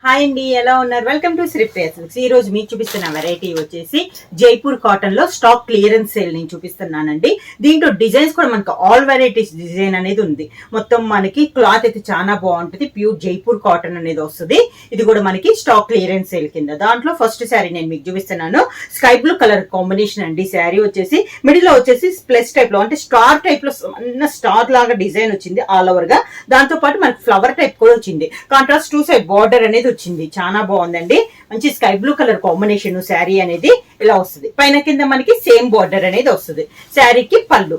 Hi అండి, ఎలా ఉన్నారు? Welcome to Sri Priya silks. ఈ రోజు మీకు చూపిస్తున్న వెరైటీ వచ్చేసి జైపూర్ కాటన్ లో స్టాక్ క్లియరెన్స్ సేల్ నేను చూపిస్తున్నానండి. దీంట్లో డిజైన్స్ కూడా మనకి ఆల్ వెరైటీస్ డిజైన్ అనేది ఉంది. మొత్తం మనకి క్లాత్ అయితే చాలా బాగుంటుంది. ప్యూర్ జైపూర్ కాటన్ అనేది వస్తుంది. ఇది కూడా మనకి స్టాక్ క్లియరెన్స్ సేల్ కింద. దాంట్లో ఫస్ట్ శారీ నేను మీకు చూపిస్తున్నాను. స్కై బ్లూ కలర్ కాంబినేషన్ అండి. శారీ వచ్చేసి మిడిల్ లో వచ్చేసి ప్లస్ టైప్ లో అంటే స్టార్ టైప్ లో స్టార్ లాగా డిజైన్ వచ్చింది ఆల్ ఓవర్ గా. దాంతో పాటు మనకి ఫ్లవర్ టైప్ కూడా వచ్చింది. కాంట్రాస్ట్ టూ సైడ్ బార్డర్ అనేది వచ్చింది. చాలా బాగుందండి. మంచి sky blue colour combination sari అనేది ఇలా వస్తుంది. పైన కింద మనకి సేమ్ బార్డర్ అనేది వస్తుంది. శారీకి పళ్ళు,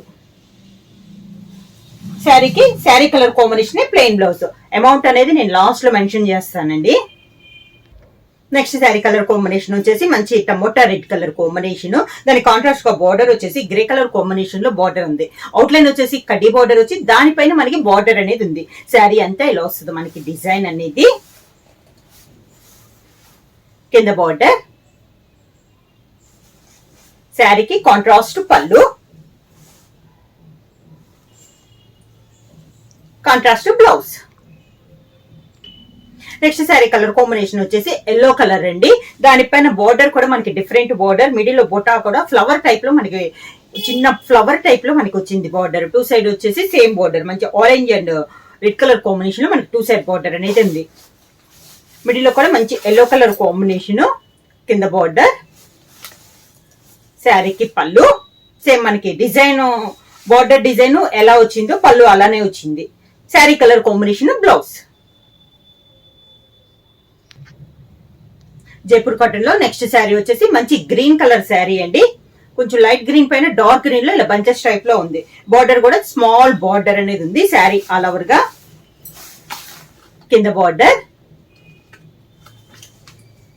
sari colour combination plain blouse. Amount అనేది నేను లాస్ట్ లో మెన్షన్ చేస్తానండి. నెక్స్ట్ శారీ కలర్ కాంబినేషన్ వచ్చేసి మంచి టమోటా రెడ్ కలర్ కాంబినేషన్. దాని కాంట్రాస్ట్ గా బార్డర్ వచ్చేసి గ్రే కలర్ కాంబినేషన్ లో బార్డర్ ఉంది. అవుట్ లైన్ వచ్చేసి కడ్డీ బార్డర్ వచ్చి దానిపైన మనకి బార్డర్ అనేది ఉంది. శారీ అంతా ఇలా వస్తుంది మనకి డిజైన్ అనేది. కింద బార్డర్, శారీకి కాంట్రాస్ట్ పళ్ళు, contrast blouse. Next sari colour combination వచ్చేసి ఎల్లో కలర్ అండి. దానిపైన బార్డర్ కూడా మనకి డిఫరెంట్ బార్డర్. మిడిల్ లో బొటా కూడా ఫ్లవర్ టైప్ లో మనకి చిన్న ఫ్లవర్ టైప్ లో మనకి వచ్చింది బార్డర్. టూ సైడ్ వచ్చేసి సేమ్ బార్డర్. మంచి orange and red colour combination లో మనకి టూ సైడ్ బార్డర్ అనేది ఉంది. మిడిల్ లో కూడా మంచి ఎల్లో కలర్ కాంబినేషన్. కింద బార్డర్, శారీకి పళ్ళు సేమ్ మనకి డిజైన్ బార్డర్ డిజైన్ ఎలా వచ్చిందో పళ్ళు అలానే వచ్చింది. Sari colour combination blouse. Jaipur cotton లో నెక్స్ట్ శారీ వచ్చేసి మంచి గ్రీన్ కలర్ శారీ అండి. కొంచెం లైట్ గ్రీన్ పైన డార్క్ గ్రీన్ లో ఇలా బంచెస్ టైప్ లో ఉంది. బార్డర్ కూడా స్మాల్ బార్డర్ అనేది ఉంది. శారీ ఆల్ ఓవర్ గా. కింద బార్డర్,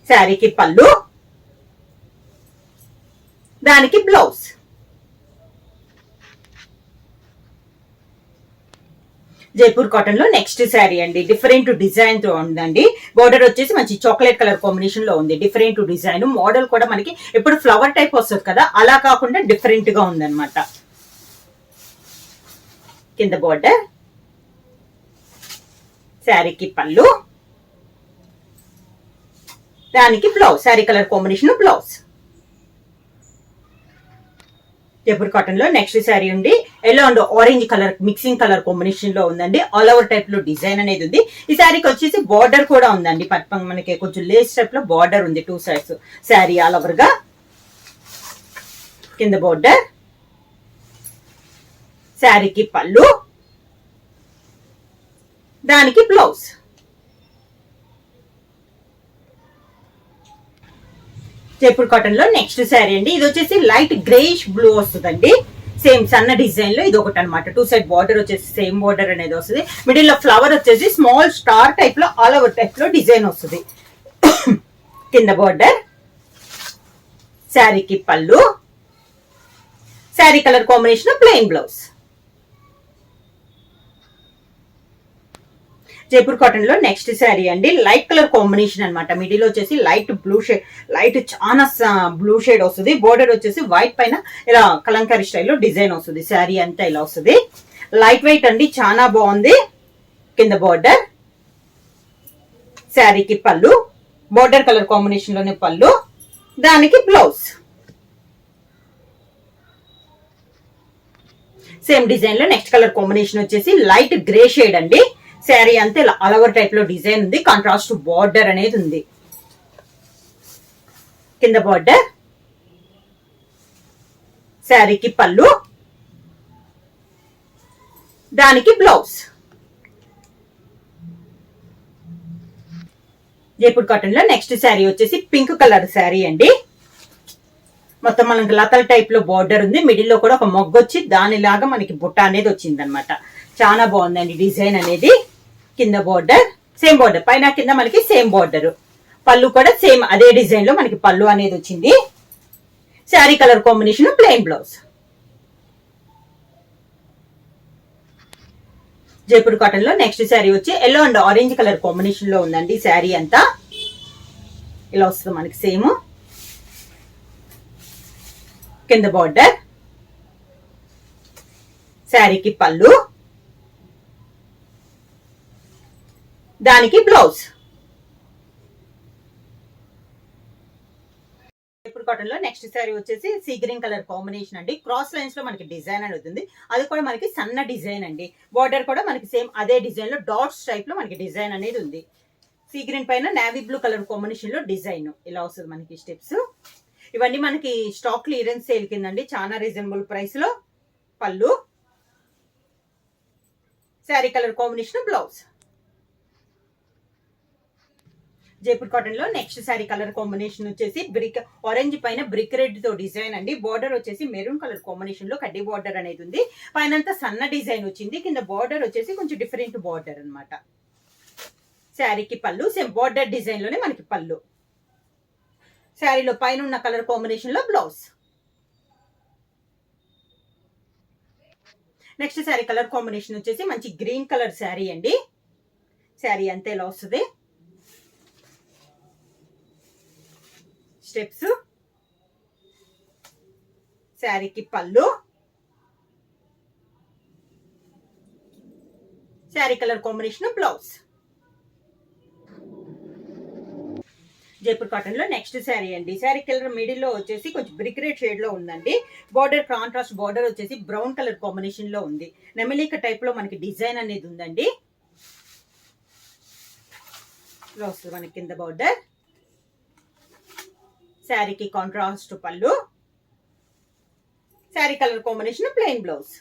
శారీకి పళ్ళు, దానికి బ్లౌజ్. జైపూర్ కాటన్ లో నెక్స్ట్ శారీ అండి. డిఫరెంట్ డిజైన్ తో ఉందండి. బార్డర్ వచ్చేసి మంచి చాక్లెట్ కలర్ కాంబినేషన్ లో ఉంది. Different design. మోడల్ కూడా మనకి ఎప్పుడు ఫ్లవర్ టైప్ వస్తుంది కదా, అలా కాకుండా డిఫరెంట్ గా ఉందన్నమాట. కింద బార్డర్, శారీకి పళ్ళు, దానికి blouse. Sari colour combination blouse. Jaipur cotton లో నెక్స్ట్ శారీ ఉంది. Yellow and orange colour mixing colour combination లో ఉందండి. ఆల్ ఓవర్ టైప్ లో డిజైన్ అనేది ఉంది. ఈ శారీకి వచ్చేసి బార్డర్ కూడా ఉందండి. మనకి కొంచెం లేస్ టైప్ లో బార్డర్ ఉంది two sides. Sari all over గా. కింద బార్డర్, శారీకి పళ్ళు, దానికి బ్లౌజ్. జైపూర్ కాటన్ లో నెక్స్ట్ శారీ అండి. ఇది వచ్చేసి లైట్ గ్రేష్ బ్లూ వస్తుందండి. సేమ్ సన్న డిజైన్ లో ఇది ఒకటి అనమాట. టూ సైడ్ బార్డర్ వచ్చేసి సేమ్ బార్డర్ అనేది వస్తుంది. మిడిల్ లో ఫ్లవర్ వచ్చేసి స్మాల్ స్టార్ టైప్ లో ఆల్ ఓవర్ టైప్ లో డిజైన్ వస్తుంది. కింద బార్డర్, శారీకి పళ్ళు, sari colour combination plain blouse. Jaipur cotton లో నెక్స్ట్ శారీ అండి. లైట్ కలర్ కాంబినేషన్ అనమాట. మిడిల్ వచ్చేసి లైట్ బ్లూ షేడ్, లైట్ చాలా బ్లూ షేడ్ వస్తుంది. బోర్డర్ వచ్చేసి వైట్ పైన ఇలా కలంకారీ స్టైల్లో డిజైన్ వస్తుంది. శారీ అంతా ఇలా వస్తుంది. లైట్ వెయిట్ అండి, చాలా బాగుంది. కింద బోర్డర్, శారీకి పళ్ళు, బోర్డర్ కలర్ కాంబినేషన్ లోనే పళ్ళు, దానికి బ్లౌజ్. సేమ్ డిజైన్ లో నెక్స్ట్ కలర్ కాంబినేషన్ వచ్చేసి లైట్ గ్రే షేడ్ అండి. శారీ అంతే ఆల్ ఓవర్ టైప్ లో డిజైన్ ఉంది. కాంట్రాస్ట్ బార్డర్ అనేది ఉంది. కింద బార్డర్, శారీకి పళ్ళు, దానికి బ్లౌజ్. జైపూర్ కాటన్ లో నెక్స్ట్ శారీ వచ్చేసి పింక్ కలర్ శారీ అండి. మొత్తం మనకి లతల టైప్ లో బార్డర్ ఉంది. మిడిల్ లో కూడా ఒక మొగ్గు వచ్చి దానిలాగా మనకి బుట్ట అనేది వచ్చింది అనమాట. చాలా బాగుందండి డిజైన్ అనేది. కింద బార్డర్ సేమ్ బార్డర్, పైన కింద మనకి సేమ్ బార్డర్. పళ్ళు కూడా సేమ్ అదే డిజైన్ లో మనకి పళ్ళు అనేది వచ్చింది. Sari colour combination plain blouse. Jaipur cotton లో నెక్స్ట్ శారీ వచ్చి yellow and orange colour combination లో ఉందండి. శారీ అంతా ఇలా వస్తుంది మనకి సేమ్. కింద బార్డర్, శారీకి పళ్ళు, దానికి బ్లౌజ్. జైపూర్ కాటన్ లో నెక్స్ట్ శారీ వచ్చేసి సీ గ్రీన్ కలర్ కాంబినేషన్ అండి. క్రాస్ లైన్స్ లో మనకి డిజైన్ అనేది అవుతుంది. అది కూడా మనకి సన్న డిజైన్ అండి. బార్డర్ కూడా మనకి సేమ్ అదే డిజైన్ లో డాట్స్ టైప్ లో మనకి డిజైన్ అనేది ఉంది. సీ గ్రీన్ పైన నేవీ బ్లూ కలర్ కాంబినేషన్ లో డిజైన్ ఇలా వస్తుంది మనకి స్టెప్స్. ఇవన్నీ మనకి స్టాక్ క్లియరెన్స్ సేల్ కిందండి. చాలా రీజనబుల్ ప్రైస్ లో. పళ్ళు, sari colour combination, blouse. Jaipur cotton లో నెక్స్ట్ శారీ కలర్ కాంబినేషన్ వచ్చేసి బ్రిక్ ఆరెంజ్ పైన బ్రిక్ రెడ్ తో డిజైన్ అండి. బార్డర్ వచ్చేసి మెరూన్ కలర్ కాంబినేషన్ లో కడ్డీ బార్డర్ అనేది ఉంది. పైనంతా సన్న డిజైన్ వచ్చింది. కింద బార్డర్ వచ్చేసి కొంచెం డిఫరెంట్ బార్డర్ అనమాట. శారీకి పళ్ళు సేమ్ బార్డర్ డిజైన్ లోనే మనకి పళ్ళు. శారీలో పైన ఉన్న కలర్ కాంబినేషన్ లో blouse. Next sari colour combination వచ్చేసి మంచి గ్రీన్ కలర్ శారీ అండి. శారీ అంతే ఇలా వస్తుంది. స్టెప్స్, శారీకి పళ్ళు, sari colour combination, blouse. Jaipur cotton లో నెక్స్ట్ శారీ అండి. శారీ కలర్ మిడిల్ లో వచ్చేసి కొంచెం బ్రిక్ రెడ్ షేడ్ లో ఉందండి. బార్డర్ కాంట్రాస్ట్ బార్డర్ వచ్చేసి బ్రౌన్ కలర్ కాంబినేషన్ లో ఉంది. నెమలిక టైప్ లో మనకి డిజైన్ అనేది ఉందండి. ఇలా వస్తుంది మనకి కింద బార్డర్. శారీకి కాంట్రాస్ట్ పళ్ళు, sari colour combination, plain blouse.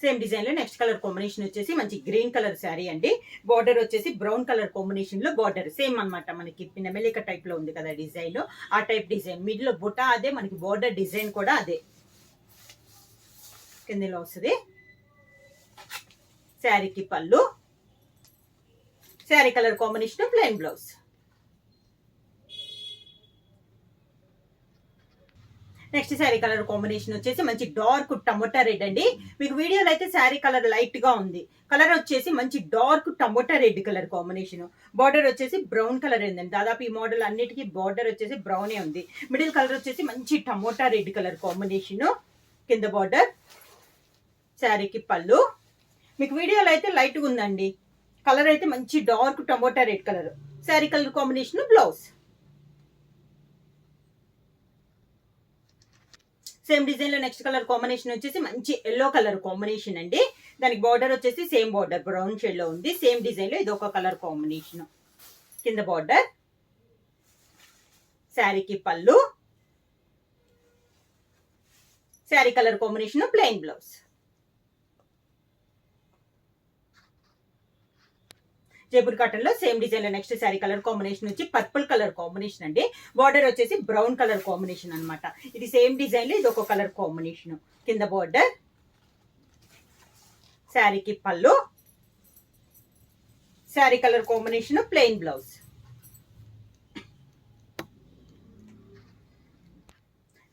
Same design లో నెక్స్ట్ కలర్ కాంబినేషన్ వచ్చేసి మంచి గ్రీన్ కలర్ శారీ అండి. బార్డర్ వచ్చేసి బ్రౌన్ కలర్ కాంబినేషన్ లో బార్డర్ సేమ్ అనమాట. మనకి నెమలిక టైప్ లో ఉంది కదా డిజైన్, ఆ టైప్ డిజైన్. మిడిల్ లో బుట్ట అదే, మనకి బార్డర్ డిజైన్ కూడా అదే కిందలో వస్తుంది. శారీకి పళ్ళు, sari colour combination, plain blouse. Next sari colour combination వచ్చేసి మంచి డార్క్ టమోటా రెడ్ అండి. మీకు వీడియోలో అయితే శారీ కలర్ లైట్ గా ఉంది. కలర్ వచ్చేసి మంచి dark tomato red colour combination. Border వచ్చేసి బ్రౌన్ కలర్ ఏందండి. దాదాపు ఈ మోడల్ అన్నిటికీ బార్డర్ వచ్చేసి బ్రౌనే ఉంది. మిడిల్ కలర్ వచ్చేసి మంచి టమోటా రెడ్ కలర్ కాంబినేషన్. కింద బార్డర్, శారీకి పళ్ళు. మీకు వీడియోలో అయితే లైట్ గా ఉందండి. కలర్ అయితే మంచి dark tomato red colour. Sari colour combination, blouse. Same design లో నెక్స్ట్ కలర్ కాంబినేషన్ వచ్చేసి మంచి ఎల్లో కలర్ కాంబినేషన్ అండి. దానికి బార్డర్ వచ్చేసి సేమ్ బార్డర్ బ్రౌన్ షేడ్ లో ఉంది. సేమ్ డిజైన్ లో ఇది ఒక కలర్ కాంబినేషన్. కింద బార్డర్, శారీకి పళ్ళు, sari colour combination, plain blouse. Jaipur cotton లో సేమ్ డిజైన్ లో నెక్స్ట్ శారీ కలర్ కాంబినేషన్ వచ్చి పర్పుల్ కలర్ కాంబినేషన్ అండి. బార్డర్ వచ్చేసి బ్రౌన్ కలర్ కాంబినేషన్ అనమాట. ఇది సేమ్ డిజైన్ లో ఇది ఒక కలర్ కాంబినేషన్. కింద బార్డర్, శారీకి పళ్ళు, sari colour combination, plain blouse.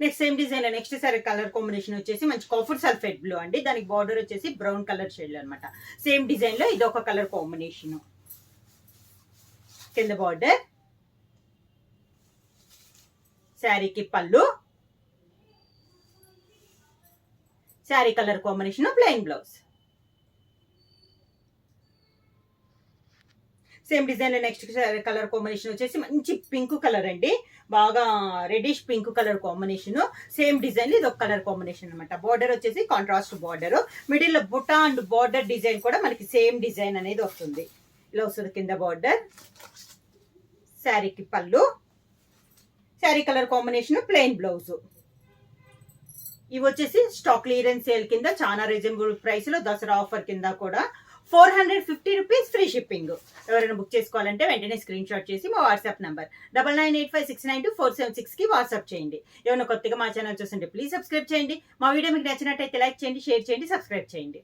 Next same design లో నెక్స్ట్ శారీ కలర్ కాంబినేషన్ వచ్చేసి మంచి కాఫర్ సల్ఫేట్ బ్లూ అండి. దానికి బార్డర్ వచ్చేసి బ్రౌన్ కలర్ షేడ్ అనమాట. సేమ్ డిజైన్ లో ఇది ఒక కలర్ కాంబినేషన్. కింద బార్డర్, శారీకి పళ్ళు, sari colour combination, plain blouse. Same design లో నెక్స్ట్ కలర్ కాంబినేషన్ వచ్చేసి మంచి పింక్ కలర్ అండి. బాగా reddish pink colour combination. Same design ఇది ఒక కలర్ కాంబినేషన్ అనమాట. బార్డర్ వచ్చేసి కాంట్రాస్ట్ బార్డర్. మిడిల్ లో బుట్ట అండ్ బార్డర్ డిజైన్ కూడా మనకి సేమ్ డిజైన్ అనేది వస్తుంది. ఇలా వస్తుంది కింద బార్డర్. శారీకి పళ్ళు, sari colour combination, plain blouse. ఇవి వచ్చేసి స్టాక్ క్లియరెన్స్ సేల్ కింద చాలా రీజనబుల్ ప్రైస్ లో దసరా ఆఫర్ కింద కూడా 450 రూపీస్ ఫ్రీ షిప్పింగ్. ఎవరైనా బుక్ చేసుకోవాలంటే వెంటనే స్క్రీన్ షాట్ చేసి మా వాట్సాప్ నంబర్ 9985692476 కి వాట్సాప్ చేయండి. ఏమైనా కొత్తగా మా ఛానల్ చూస్తుంటే ప్లీజ్ సబ్స్క్రైబ్ చేయండి. మా వీడియో మీకు నచ్చినట్టయితే లైక్ చేయండి, షేర్ చేయండి, సబ్స్క్రైబ్ చేయండి.